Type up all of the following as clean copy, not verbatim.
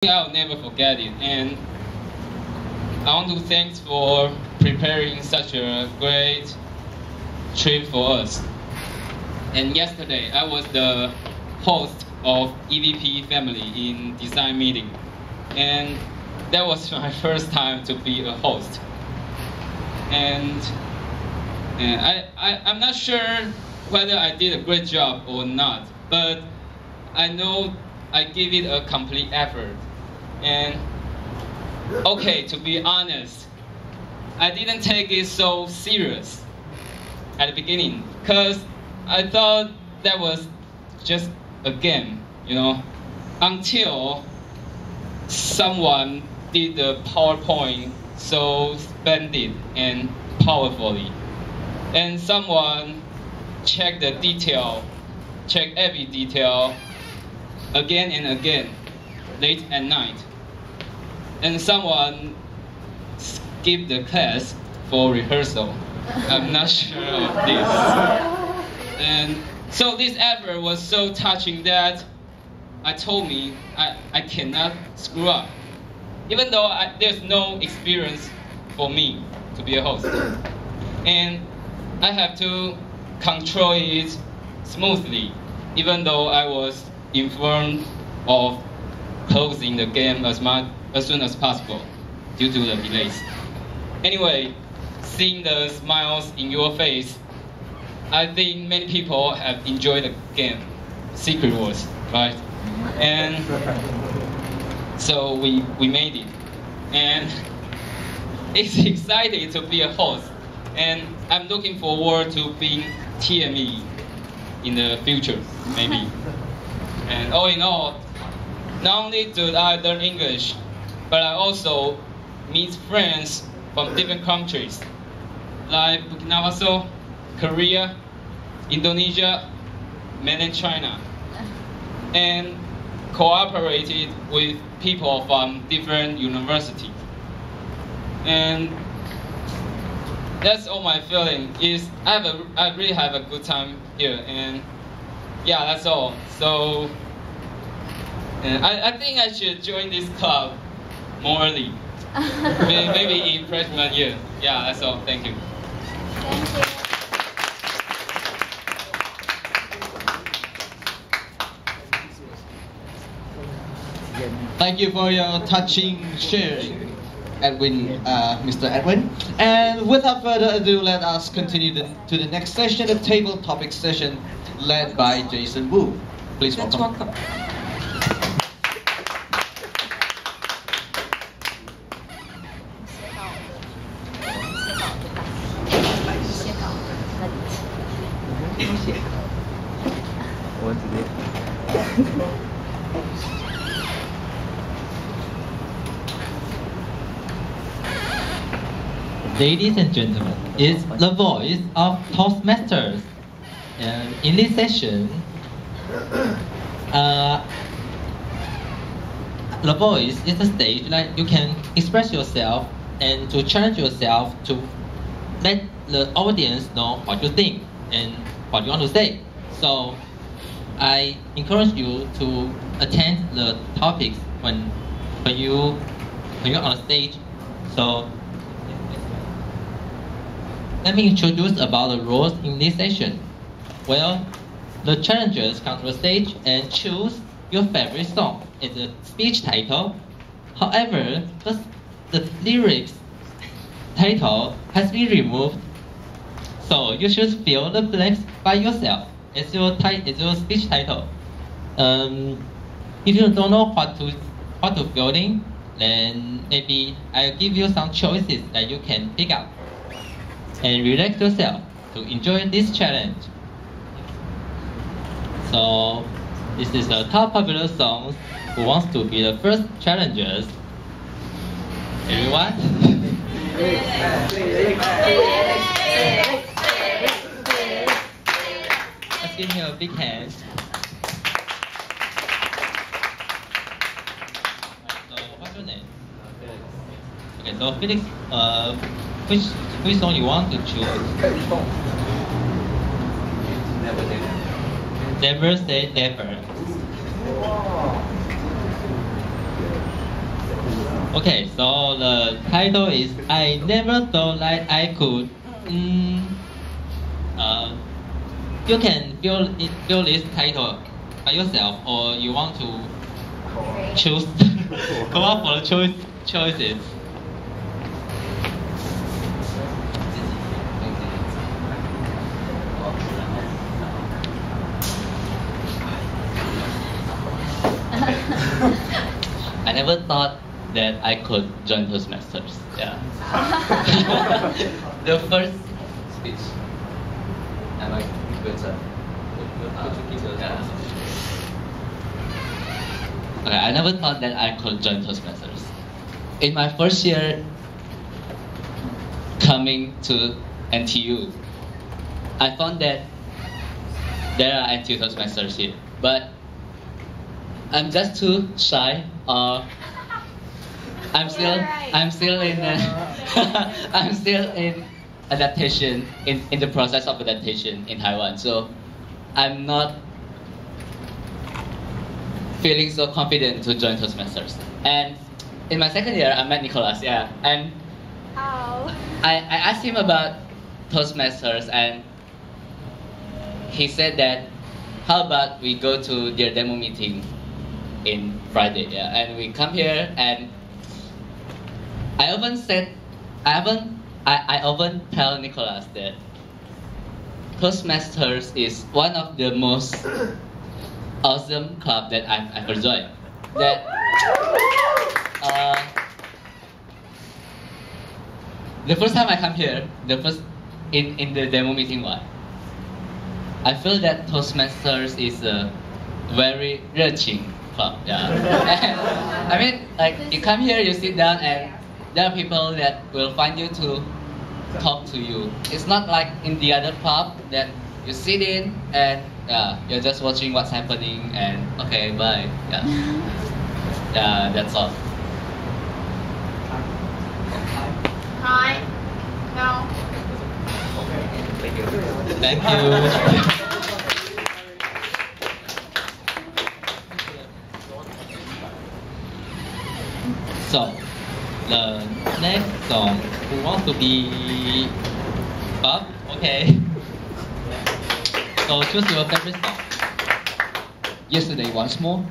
I'll never forget it, and I want to thank for preparing such a great trip for us. And yesterday, I was the host of EVP family in design meeting, and that was my first time to be a host. And I'm not sure whether I did a great job or not, but I know I gave it a complete effort. And okay, to be honest, I didn't take it so serious at the beginning because I thought that was just a game, until someone did the PowerPoint so splendid and powerfully, and someone checked the detail, checked every detail again and again, late at night. And someone skipped the class for rehearsal. I'm not sure of this. And so this effort was so touching that I told me I cannot screw up. Even though there's no experience for me to be a host. And I have to control it smoothly, even though I was informed of closing the game as soon as possible due to the delays. Anyway, seeing the smiles in your face, I think many people have enjoyed the game, Secret Wars, right? And so we made it. And it's exciting to be a host. And I'm looking forward to being TME in the future, maybe. And all in all, not only do I learn English, but I also meet friends from different countries, like Burkina Faso, Korea, Indonesia, mainland China, and cooperated with people from different universities. And that's all my feeling is I really have a good time here, and yeah, that's all. So I think I should join this club more early. Maybe in freshman year. Yeah, that's all. Thank you. Thank you. Thank you for your touching sharing, Edwin, Mr. Edwin. And without further ado, let us continue to the next session, the table topic session, led by Jason Wu. Please welcome. Ladies and gentlemen, it's the voice of Toastmasters. And in this session, the voice is the stage that you can express yourself and to challenge yourself to let the audience know what you think and what you want to say. So I encourage you to attend the topics when you're on the stage. So let me introduce about the roles in this session. Well, the challengers come to the stage and choose your favorite song as a speech title. However, the lyrics title has been removed, so you should fill the blanks by yourself as your speech title. If you don't know what to fill in, then maybe I'll give you some choices that you can pick up and relax yourself to enjoy this challenge. So this is the top popular songs. Who wants to be the first challengers? Everyone? Let's give him a big hand. So what's your name? Okay, so Felix, which song you want to choose? Never say never. Okay, so the title is I never thought that I could. You can fill this title by yourself, or you want to choose. Come up for the choices. I never thought that I could join Toastmasters. Yeah. The first speech. Am I good, sir? Yeah. Okay, I never thought that I could join Toastmasters. In my first year coming to NTU, I found that there are NTU Toastmasters here, but I'm just too shy. I'm still in I'm still in adaptation in the process of adaptation in Taiwan. So I'm not feeling so confident to join Toastmasters. And in my second year, I met Nicholas. Yeah, and I asked him about Toastmasters, and he said that how about we go to their demo meeting in Friday, yeah, and we come here, and I often tell Nicholas that Toastmasters is one of the most awesome club that I've ever joined. That the first time I come here, in the demo meeting one, I feel that Toastmasters is a very reaching club. Yeah. And, I mean, like you come here, you sit down, and there are people that will find you to talk to you. It's not like in the other club that you sit in and you're just watching what's happening and okay, bye. Yeah. Yeah, that's all. Hi. No. Thank you. So, the next song, who wants to be Bob? Okay. So choose your favorite song. Yesterday once more.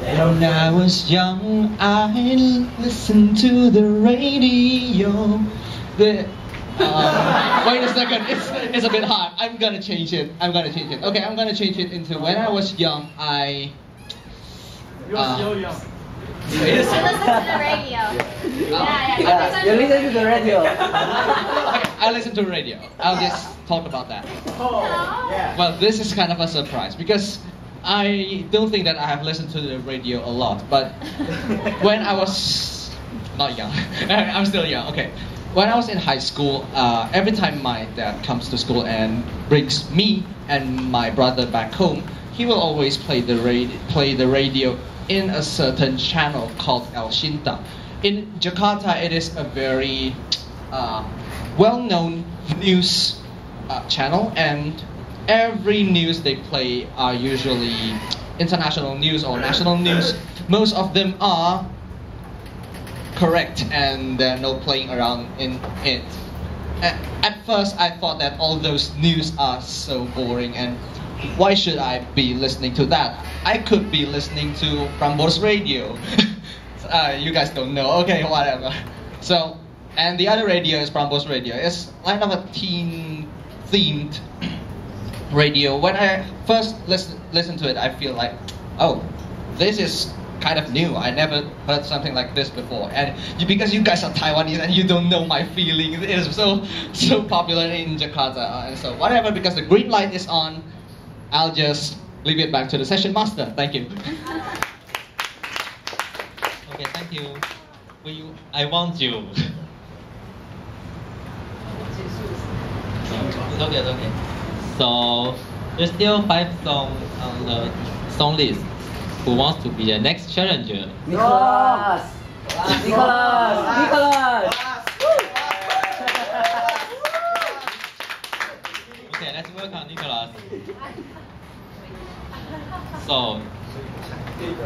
When I was young, I listened to the radio. Wait a second, it's a bit hard. I'm gonna change it. Okay, I'm gonna change it into when I was young, I. I listen to the radio. You listen to the radio. Okay, I listen to radio. I'll just talk about that. Well, this is kind of a surprise because I don't think that I have listened to the radio a lot. But when I was not young, I'm still young. Okay, when I was in high school, every time my dad comes to school and brings me and my brother back home, he will always play the radio in a certain channel called El Shinta. In Jakarta, it is a very well-known news channel, and every news they play are usually international news or national news. Most of them are correct, and there are no playing around in it. At first, I thought that all those news are so boring, and why should I be listening to that? I could be listening to Prambors Radio. You guys don't know. Okay, whatever. So, and the other radio is Prambors Radio. It's kind of a teen-themed radio. When I first listen to it, I feel like, oh, this is kind of new. I never heard something like this before. And because you guys are Taiwanese and you don't know my feeling, it is so popular in Jakarta. And so whatever, because the green light is on, I'll just leave it back to the session master. Thank you. Okay, thank you. I want you. It's okay. So there's still 5 songs on the song list. Who wants to be the next challenger? Nicholas! Nicholas! Okay, let's welcome Nicholas. So, You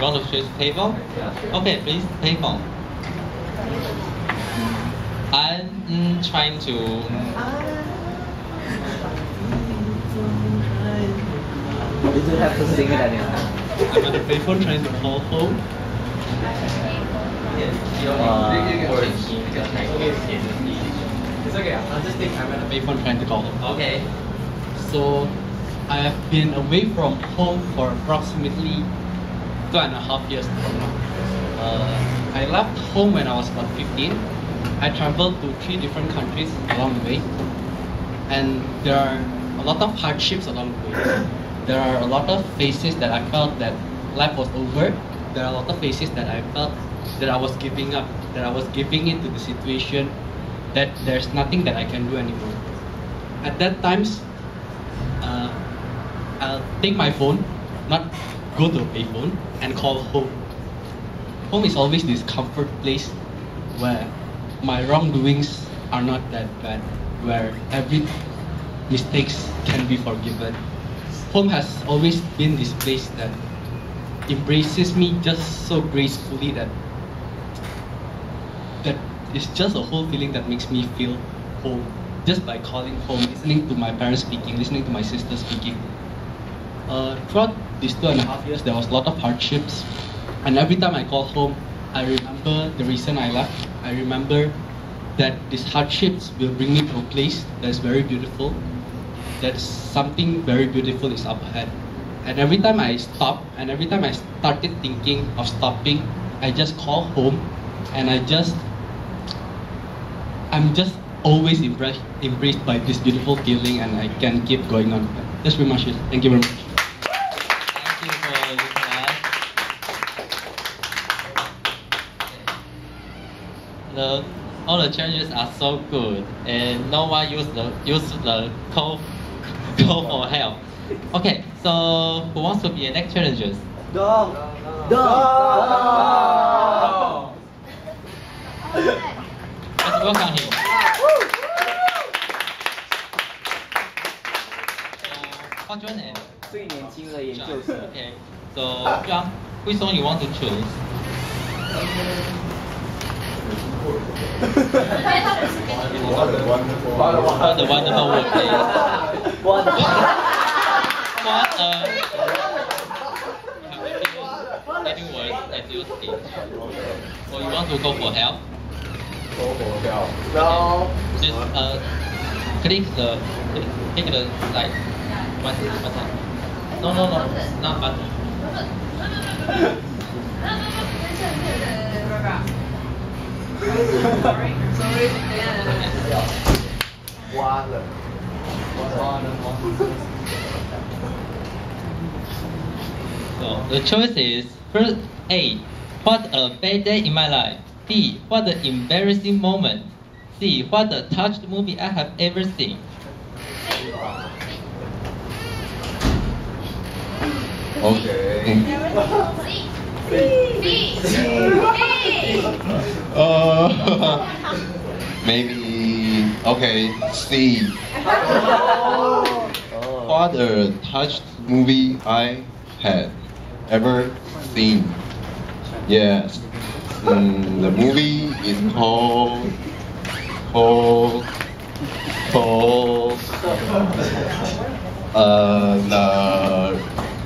want to choose payphone? Okay, please, payphone. I'm trying to. You don't have to sing it anymore. I'm at the payphone trying to call home. It's okay, I'll just think I'm at the payphone trying to call home. Okay. So, I have been away from home for approximately 2.5 years now. I left home when I was about 15. I traveled to 3 different countries along the way. And there are a lot of hardships along the way. There are a lot of phases that I felt that life was over. There are a lot of phases that I felt that I was giving up, that I was giving in to the situation, that there's nothing that I can do anymore. At that times, I'll take my phone, not go to a payphone, and call home. Home is always this comfort place where my wrongdoings are not that bad, where every mistakes can be forgiven. Home has always been this place that embraces me just so gracefully that it's just a whole feeling that makes me feel home. Just by calling home, listening to my parents speaking, listening to my sister speaking. Throughout these 2.5 years, there was a lot of hardships. And every time I call home, I remember the reason I left. I remember that these hardships will bring me to a place that's very beautiful. That something very beautiful is up ahead. And every time I stop, and every time I started thinking of stopping, I just call home, and I'm just always embraced by this beautiful feeling, and I can keep going on. That's pretty much it. Thank you very much. Thank you for listening us. All the challenges are so good, and no one use the call for help. Okay, so who wants to be the next challenger? Dong! Let's welcome him. What's your name? 最年轻的研究生。 Okay, so John, which song you want to choose? What a wonderful word, please. What any words at your speech? Or you want to go for help? No. Just click the like button. No, not button. So the choice is first A. What a bad day in my life. B. What an embarrassing moment. C. What a touched movie I have ever seen. Okay. Maybe. Okay. C. What a touched movie I had ever seen. Yes. The movie is called The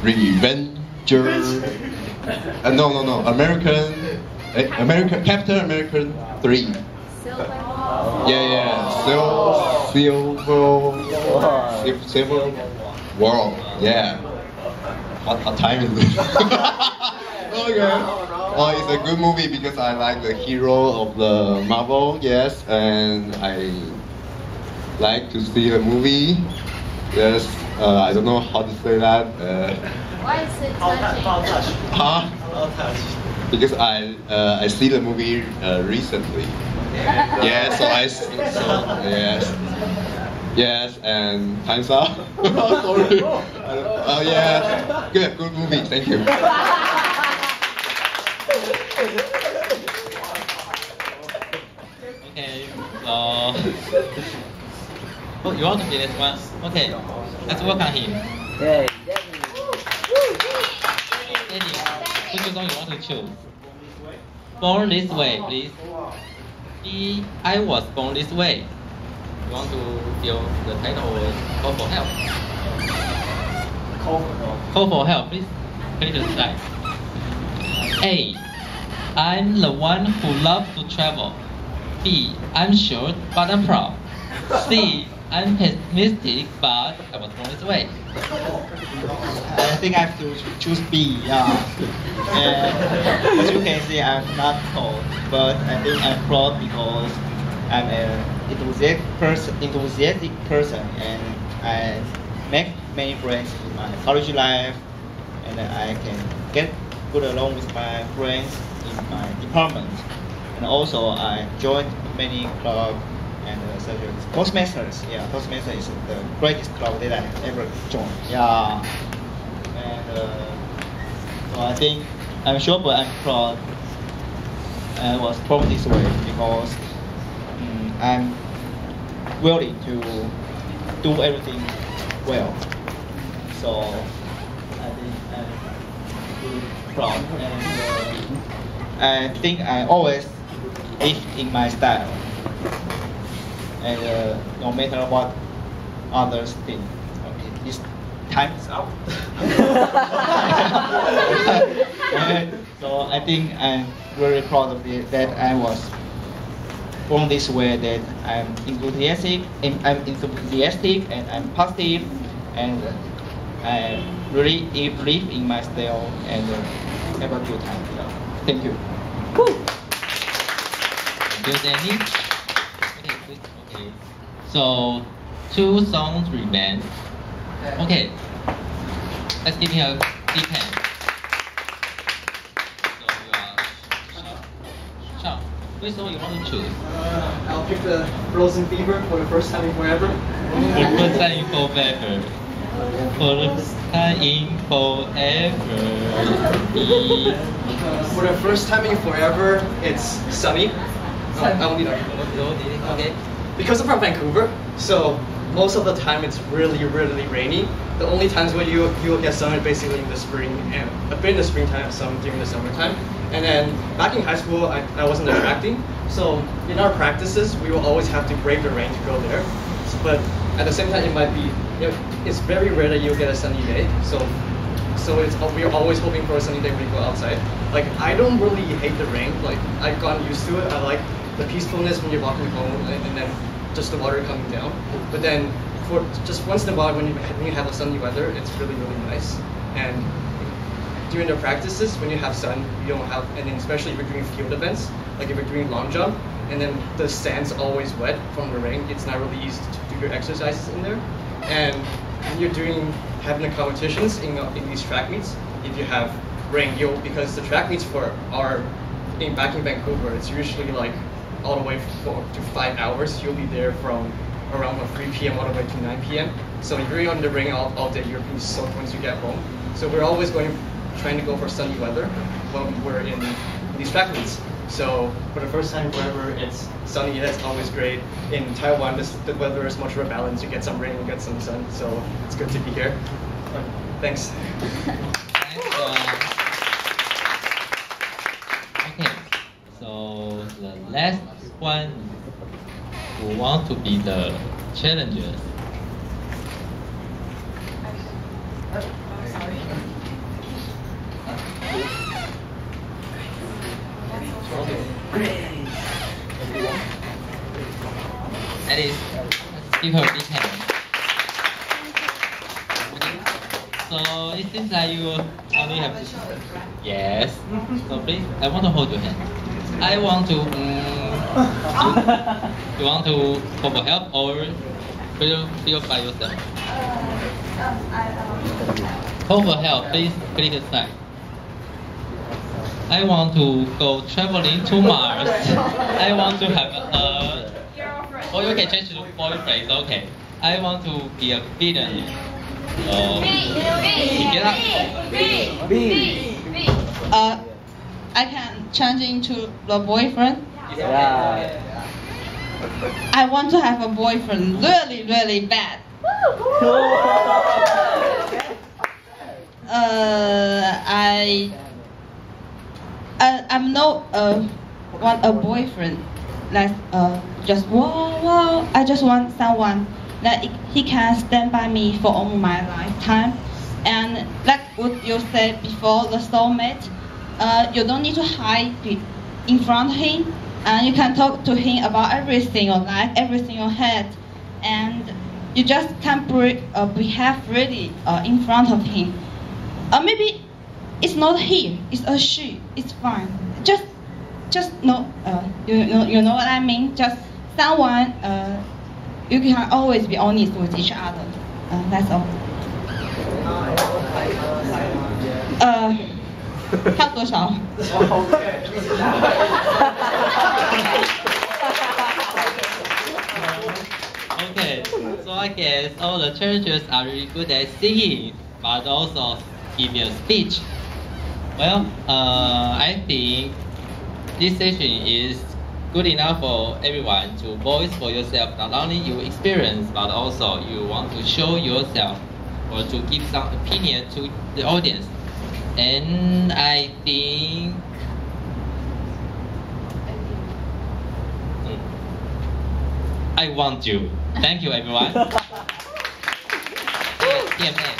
Revenger. No. American Captain American 3. Yeah. Civil War. Yeah. What time is it? Okay. It's a good movie because I like the hero of the Marvel. Yes, and I like to see the movie. Yes. I don't know how to say that. Why is it touching? Huh? Because I see the movie recently. Yeah, yes, and time's up. Sorry. Yeah, good movie. Thank you. Okay, so you want to be this one? Okay, let's work on him. Hey. Danny. which song you want to choose? Born This Way, please. I Was Born This Way. You want to feel the title or Call for Help? Call for help, please. Can you decide? A. I'm the one who loves to travel. B. I'm short but I'm proud. C. I'm pessimistic but I was born this way. I think I have to choose B. Yeah. And as you can see, I'm not tall, but I think I'm proud because I'm an enthusiastic person, and I make many friends in my college life, and I can get good along with my friends in my department. And also, I joined many clubs and such as Toastmasters. Yeah, Toastmasters is the greatest club that I ever joined. Yeah, and so I think I'm sure, but I'm proud. I was born this way because I'm willing to do everything well. So I think I'm really proud, and I think I always live in my style. And no matter what others think. Okay, this time is up. So I think I'm very proud of it, that I was born this way, that I'm enthusiastic and I'm positive, and I really believe in my style and have a good time. Thank you. Thank you, Danny. Okay. So 2 songs remain. Okay. Let's give me a big hand. So you are Sean. Which song you want to choose? I'll pick the Frozen Fever for the first time in forever. For the first time in forever. For the first time in forever. For the first time in forever, it's sunny. I don't need that. Okay. Because I'm from Vancouver, so most of the time it's really, really rainy. The only times when you'll get sun is basically in the spring, and a bit in the springtime, some during the summertime. And then back in high school, I wasn't attracting, so in our practices, we will always have to brave the rain to go there. But at the same time, it might be, it's very rare that you'll get a sunny day. So we're always hoping for a sunny day when we go outside. Like, I don't really hate the rain. Like, I've gotten used to it. I like the peacefulness when you're walking home, and then just the water coming down. But then, for just once in a while, when you have a sunny weather, it's really, really nice. And during the practices, when you have sun, you don't have, and then especially if you're doing field events, like if you're doing long jump, and then the sand's always wet from the rain, it's not really easy to do your exercises in there. And when you're having the competitions in these track meets, if you have rain, because the track meets back in Vancouver, it's usually like all the way 4 to 5 hours. You'll be there from around 3 p.m. all the way to 9 p.m. So if you're on the rain all day, you're being soaked once you get home. So we're always trying to go for sunny weather when we're in these track meets. So for the first time forever, it's sunny. That's always great. In Taiwan, the weather is much more balanced. You get some rain, you get some sun. So it's good to be here. Thanks. Okay, so the last one who want to be the challengers. That is, let's give her a big hand. So it seems like you only have to. Yes. So please, I want to hold your hand. I want to. You want to call for help or feel by yourself? Call for help, please click aside. I want to go traveling to Mars. I want to have a. Or you can change to boyfriend. Okay. I want to be a billionaire. Get up. I can change into the boyfriend. Yeah. I want to have a boyfriend really, really bad. I. ， I. 我 I. 我 I. 我 I. I'm no want a boyfriend. Like just whoa. I just want someone that he can stand by me for all my lifetime. And like what you said before, the soulmate. You don't need to hide in front of him, and you can talk to him about everything your life, everything you had, and you just can't behave really in front of him. Maybe it's not he, it's a she. It's fine. Just know, you know what I mean. Just someone you can always be honest with each other. That's all. 看多少？ Okay, so I guess all the churches are really good at singing, but also give a speech. Well, I think this session is good enough for everyone to voice for yourself. Not only your experience, but also you want to show yourself or to give some opinion to the audience. And I think I want you. Thank you, everyone. TMA.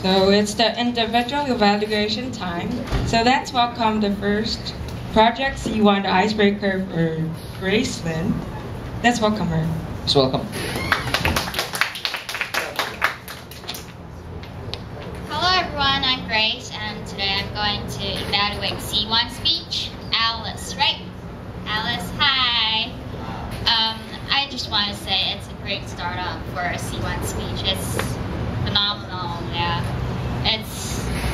So it's the individual evaluation time. So let's welcome the first Project C1 the icebreaker for Grace Lynn. Let's welcome her. Please welcome. Hello everyone, I'm Grace, and today I'm going to evaluate C1 speech. Alice, right? Alice, hi. I just want to say it's a great startup for a C1 speech. It's phenomenal, yeah.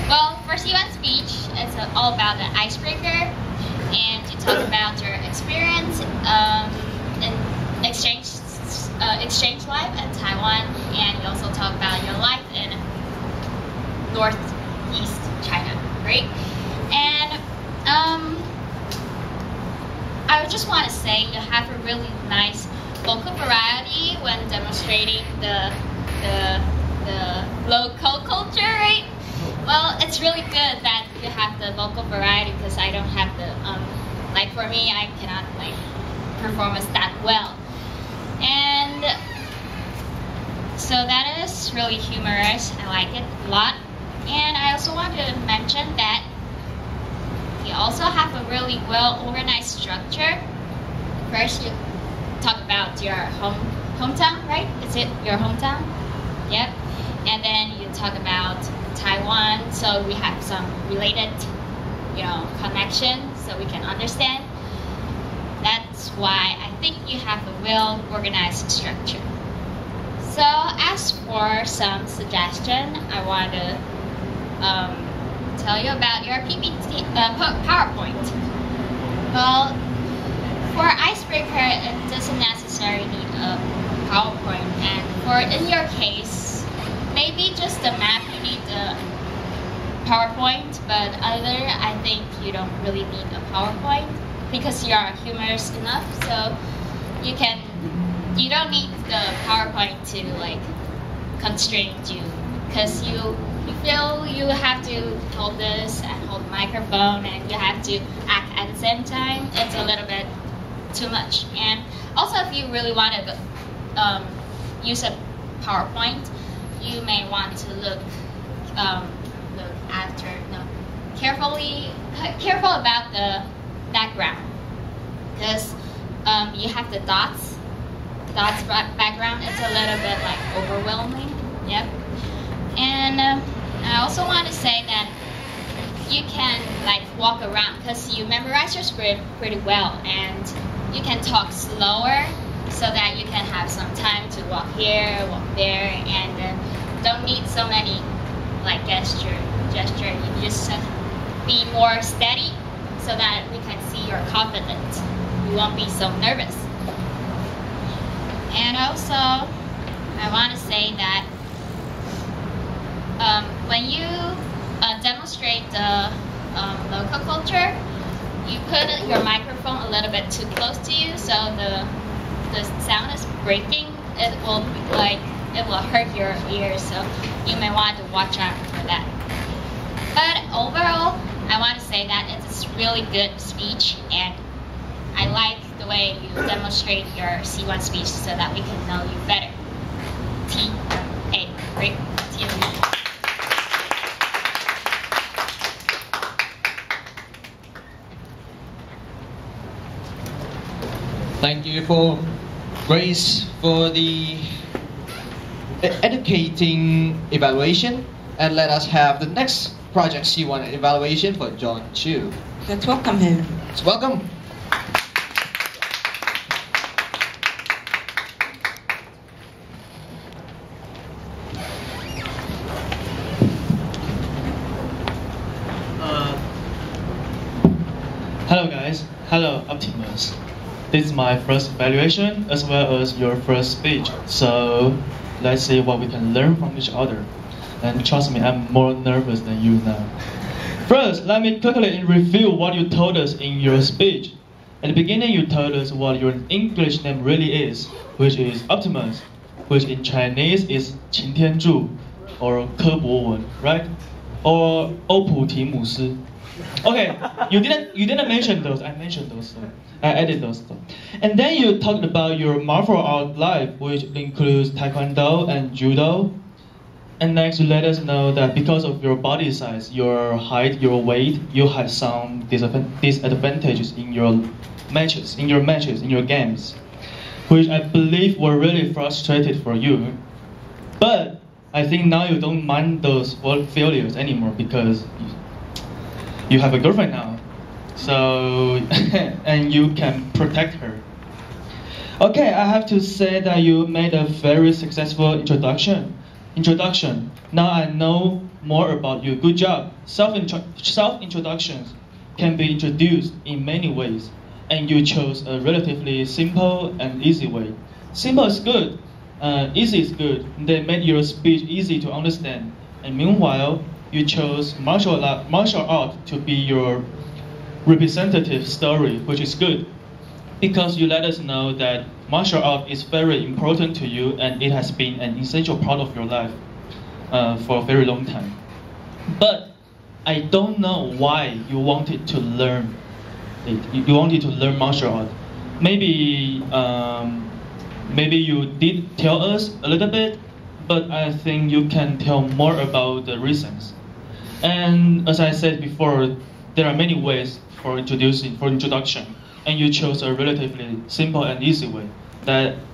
Well, for C1 speech, it's all about the icebreaker, and you talk about your experience in exchange life in Taiwan, and you also talk about your life in Northeast China, right? And I just want to say you have a really nice vocal variety when demonstrating the local culture, right? Well, it's really good that you have the vocal variety, because I don't have the like for me, I cannot like performance that well. And so that is really humorous. I like it a lot. And I also want to mention that you also have a really well organized structure. First, you talk about your hometown, right? Is it your hometown? Yep. And then you talk about Taiwan, so we have some related, connection, so we can understand. That's why I think you have a well organized structure. So as for some suggestion, I want to tell you about your PPT, PowerPoint. Well, for icebreaker, it doesn't necessarily need a PowerPoint, and for in your case, maybe just the map you need the PowerPoint, but I think you don't really need a PowerPoint because you are humorous enough, so you don't need the PowerPoint to like constrain you, because you feel you have to hold this and hold the microphone and you have to act at the same time. It's a little bit too much. And also, if you really want to use a PowerPoint, you may want to careful about the background, because you have the dots background. It's a little bit like overwhelming. Yep. And I also want to say that you can like walk around, because you memorize your script pretty well, and you can talk slower so that you can have some time to walk here, walk there, and don't need so many like gesture. You just be more steady so that we can see you're confident. You won't be so nervous. And also, I want to say that when you demonstrate the local culture, you put your microphone a little bit too close to you, so the sound is breaking. It will like it will hurt your ears, so you may want to watch out for that. But overall, I want to say that it's a really good speech, and I like the way you demonstrate your C1 speech so that we can know you better. T-A, great. Thank you for Grace for the educating evaluation, and let us have the next Project C1 evaluation for John Chu. Let's welcome him. Let's welcome. Hello guys, hello Optimus. This is my first evaluation as well as your first speech. So let's see what we can learn from each other. And trust me, I'm more nervous than you now. First, let me quickly review what you told us in your speech. At the beginning, you told us what your English name really is, which is Optimus, which in Chinese is 擎天柱 or 柯博文, right? Or 欧普提姆斯. Okay, you didn't mention those. I mentioned those. I added those. And then you talked about your martial art life, which includes taekwondo and judo. And next, you let us know that because of your body size, your height, your weight, you had some disadvantages in your matches, in your games, which I believe were really frustrated for you. But I think now you don't mind those failures anymore because you have a girlfriend now, so and you can protect her. Okay, I have to say that you made a very successful introduction. Now I know more about you. Good job. Self-introductions can be introduced in many ways, and you chose a relatively simple and easy way. Simple is good. Easy is good. They made your speech easy to understand. And meanwhile, you chose martial art to be your representative story, which is good, because you let us know that martial art is very important to you and it has been an essential part of your life for a very long time. But I don't know why you wanted to learn it. You wanted to learn martial art. Maybe you did tell us a little bit, but I think you can tell more about the reasons. And as I said before, there are many ways for introduction, and you chose a relatively simple and easy way,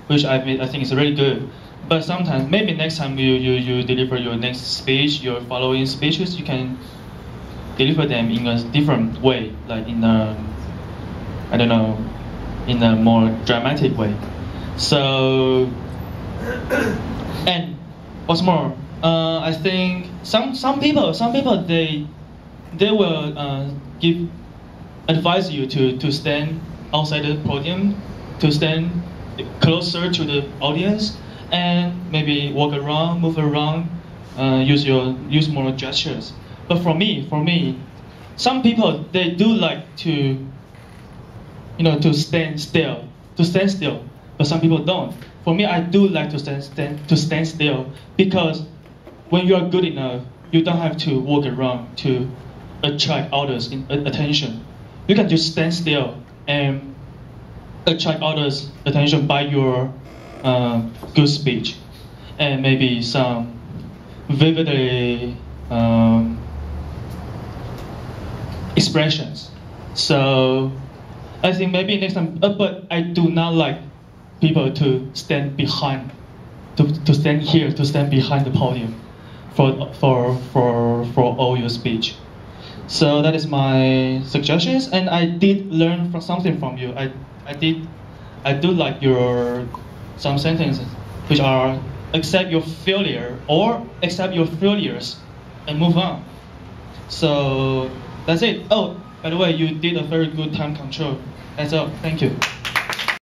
which I think is really good. But sometimes, maybe next time you deliver your next speech, your following speeches, you can deliver them in a different way, like in a, I don't know, in a more dramatic way. So, and what's more, I think some people they will advise you to stand outside the podium, to stand closer to the audience, and maybe walk around, move around, use more gestures. But for me, some people they do like to stand still, but some people don't. For me, I do like to stand still, because when you are good enough, you don't have to walk around to attract others' attention. You can just stand still and attract others' attention by your good speech and maybe some vividly expressions. So I think maybe next time, but I do not like people to stand behind, to stand here, to stand behind the podium for all your speech. So that is my suggestions, and I did learn something from you. I do like some sentences which are accept your failure or accept your failures and move on. So that's it. Oh, by the way, you did a very good time control. That's all. Thank you.